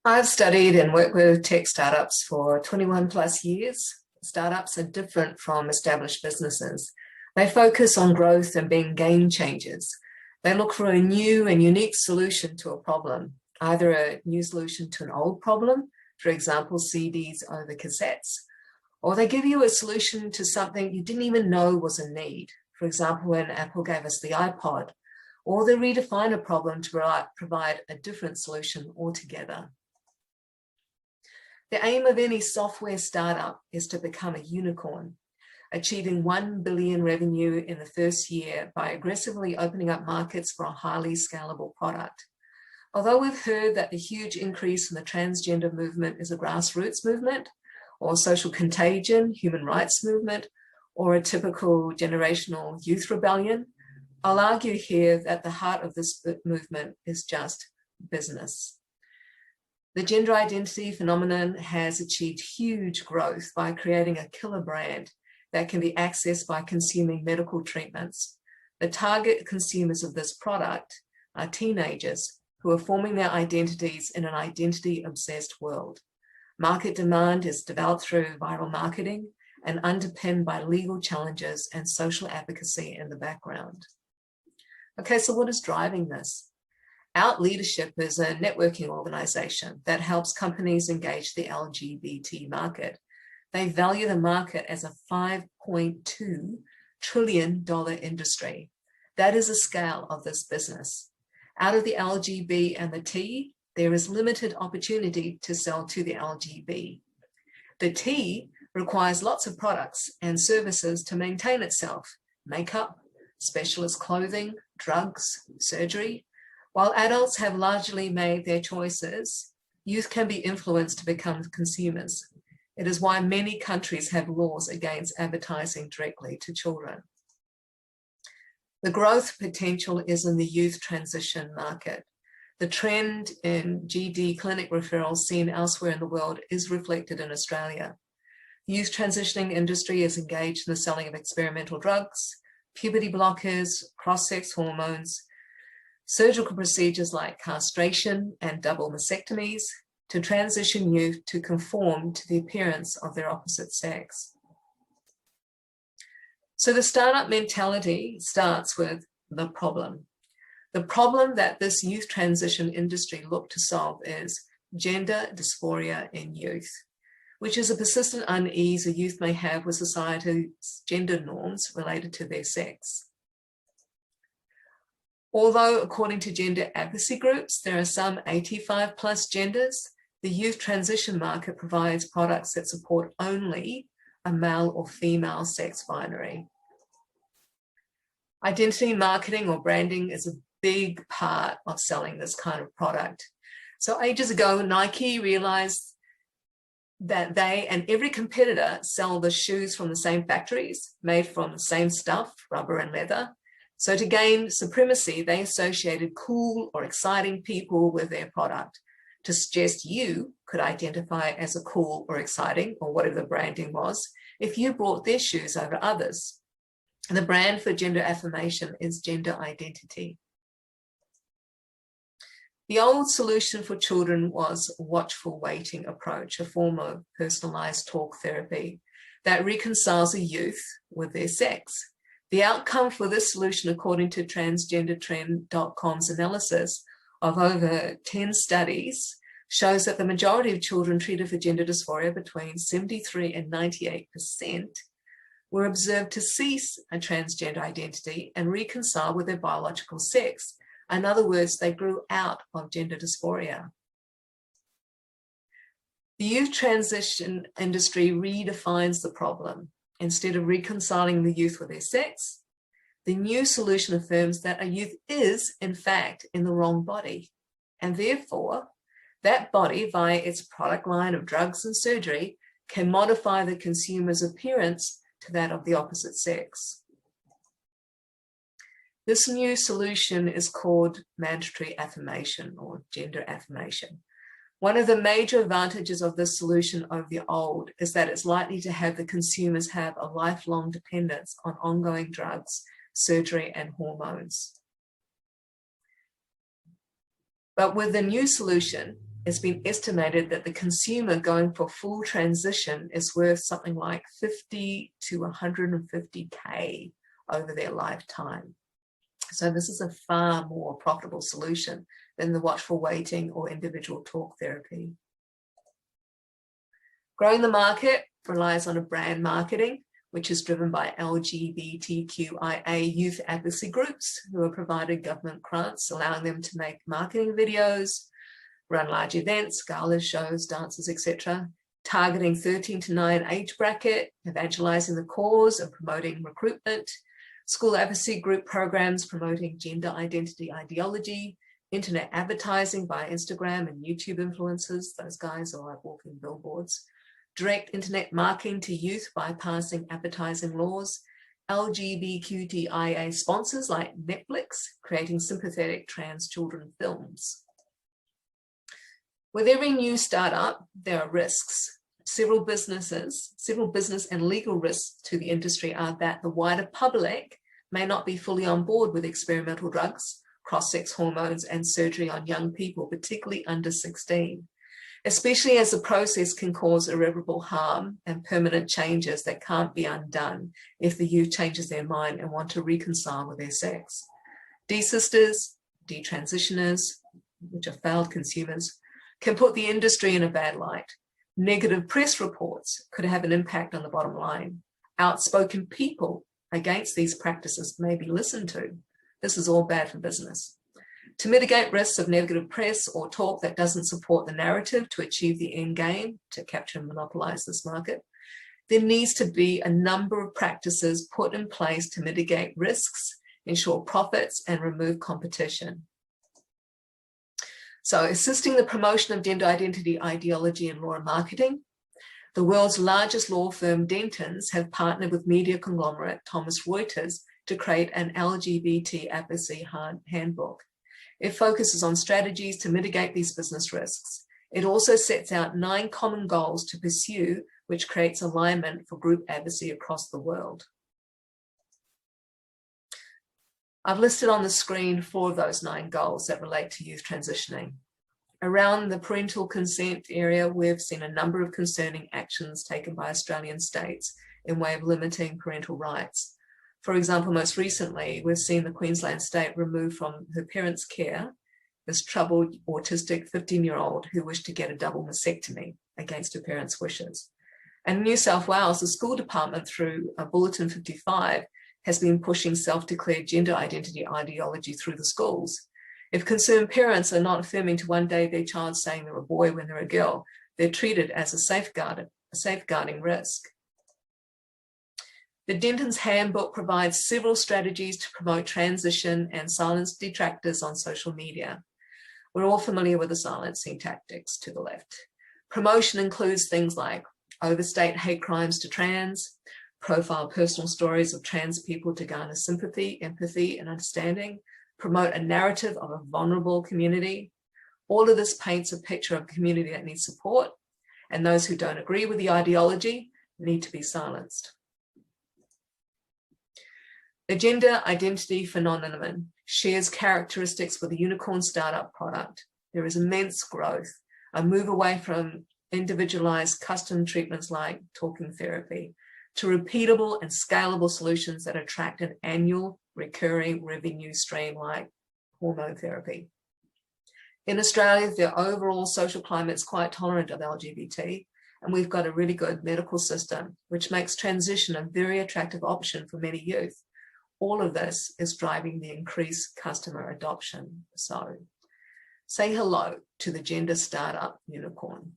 I've studied and worked with tech startups for 21 plus years. Startups are different from established businesses. They focus on growth and being game changers. They look for a new and unique solution to a problem, either a new solution to an old problem, for example, CDs over cassettes, or they give you a solution to something you didn't even know was a need. For example, when Apple gave us the iPod, or they redefine a problem to provide a different solution altogether. The aim of any software startup is to become a unicorn, achieving 1 billion revenue in the first year by aggressively opening up markets for a highly scalable product. Although we've heard that the huge increase in the transgender movement is a grassroots movement, or social contagion, human rights movement, or a typical generational youth rebellion, I'll argue here that the heart of this movement is just business. The gender identity phenomenon has achieved huge growth by creating a killer brand that can be accessed by consuming medical treatments. The target consumers of this product are teenagers who are forming their identities in an identity-obsessed world. Market demand is developed through viral marketing and underpinned by legal challenges and social advocacy in the background. Okay, so what is driving this? Out Leadership is a networking organization that helps companies engage the LGBT market. They value the market as a $5.2 trillion industry. That is the scale of this business. Out of the LGB and the T, there is limited opportunity to sell to the LGB. The T requires lots of products and services to maintain itself: makeup, specialist clothing, drugs, surgery. While adults have largely made their choices, youth can be influenced to become consumers. It is why many countries have laws against advertising directly to children. The growth potential is in the youth transition market. The trend in GD clinic referrals seen elsewhere in the world is reflected in Australia. The youth transitioning industry is engaged in the selling of experimental drugs, puberty blockers, cross-sex hormones, surgical procedures like castration and double mastectomies to transition youth to conform to the appearance of their opposite sex. So the startup mentality starts with the problem. The problem that this youth transition industry looked to solve is gender dysphoria in youth, which is a persistent unease a youth may have with society's gender norms related to their sex. Although, according to gender advocacy groups, there are some 85 plus genders, the youth transition market provides products that support only a male or female sex binary. Identity marketing or branding is a big part of selling this kind of product. So ages ago, Nike realized that they and every competitor sell the shoes from the same factories, made from the same stuff, rubber and leather. So to gain supremacy, they associated cool or exciting people with their product to suggest you could identify as a cool or exciting, or whatever the branding was, if you brought their shoes over others. The brand for gender affirmation is gender identity. The old solution for children was a watchful waiting approach, a form of personalized talk therapy that reconciles a youth with their sex. The outcome for this solution, according to transgendertrend.com's analysis of over 10 studies, shows that the majority of children treated for gender dysphoria, between 73 and 98%, were observed to cease a transgender identity and reconcile with their biological sex. In other words, they grew out of gender dysphoria. The youth transition industry redefines the problem. Instead of reconciling the youth with their sex, the new solution affirms that a youth is, in fact, in the wrong body, and therefore, that body, via its product line of drugs and surgery, can modify the consumer's appearance to that of the opposite sex. This new solution is called mandatory affirmation or gender affirmation. One of the major advantages of this solution over the old is that it's likely to have the consumers have a lifelong dependence on ongoing drugs, surgery, and hormones. But with the new solution, it's been estimated that the consumer going for full transition is worth something like 50 to 150K over their lifetime. So this is a far more profitable solution than the watchful waiting or individual talk therapy. Growing the market relies on a brand marketing, which is driven by LGBTQIA youth advocacy groups who are provided government grants, allowing them to make marketing videos, run large events, galas, shows, dances, etc., targeting 13 to 9 age bracket, evangelizing the cause and promoting recruitment, school advocacy group programs promoting gender identity ideology, internet advertising via Instagram and YouTube influencers, those guys are like walking billboards, direct internet marketing to youth bypassing advertising laws, LGBTQIA sponsors like Netflix, creating sympathetic trans children films. With every new startup, there are risks. Several business and legal risks to the industry are that the wider public may not be fully on board with experimental drugs, cross-sex hormones, and surgery on young people, particularly under 16, especially as the process can cause irreparable harm and permanent changes that can't be undone if the youth changes their mind and want to reconcile with their sex. Desisters, detransitioners, which are failed consumers, can put the industry in a bad light. Negative press reports could have an impact on the bottom line. Outspoken people against these practices may be listened to. This is all bad for business. To mitigate risks of negative press or talk that doesn't support the narrative to achieve the end game, to capture and monopolize this market, there needs to be a number of practices put in place to mitigate risks, ensure profits, and remove competition. So, assisting the promotion of gender identity ideology in law and marketing, the world's largest law firm, Dentons, have partnered with media conglomerate Thomson Reuters to create an LGBT advocacy handbook. It focuses on strategies to mitigate these business risks. It also sets out 9 common goals to pursue, which creates alignment for group advocacy across the world. I've listed on the screen 4 of those 9 goals that relate to youth transitioning. Around the parental consent area, we've seen a number of concerning actions taken by Australian states in way of limiting parental rights. For example, most recently, we've seen the Queensland state remove from her parents' care this troubled autistic 15-year-old who wished to get a double mastectomy against her parents' wishes. And in New South Wales, the school department, through Bulletin 55, has been pushing self-declared gender identity ideology through the schools. If concerned parents are not affirming to one day their child saying they're a boy when they're a girl, they're treated as a safeguarding risk. The Dentons Handbook provides several strategies to promote transition and silence detractors on social media. We're all familiar with the silencing tactics to the left. Promotion includes things like overstate hate crimes to trans, profile personal stories of trans people to garner sympathy, empathy, and understanding, promote a narrative of a vulnerable community. All of this paints a picture of a community that needs support, and those who don't agree with the ideology need to be silenced. The gender identity phenomenon shares characteristics with the unicorn startup product. There is immense growth, a move away from individualized custom treatments like talking therapy to repeatable and scalable solutions that attract an annual recurring revenue stream like hormone therapy. In Australia, the overall social climate is quite tolerant of LGBT, and we've got a really good medical system, which makes transition a very attractive option for many youth. All of this is driving the increased customer adoption. So say hello to the gender startup unicorn.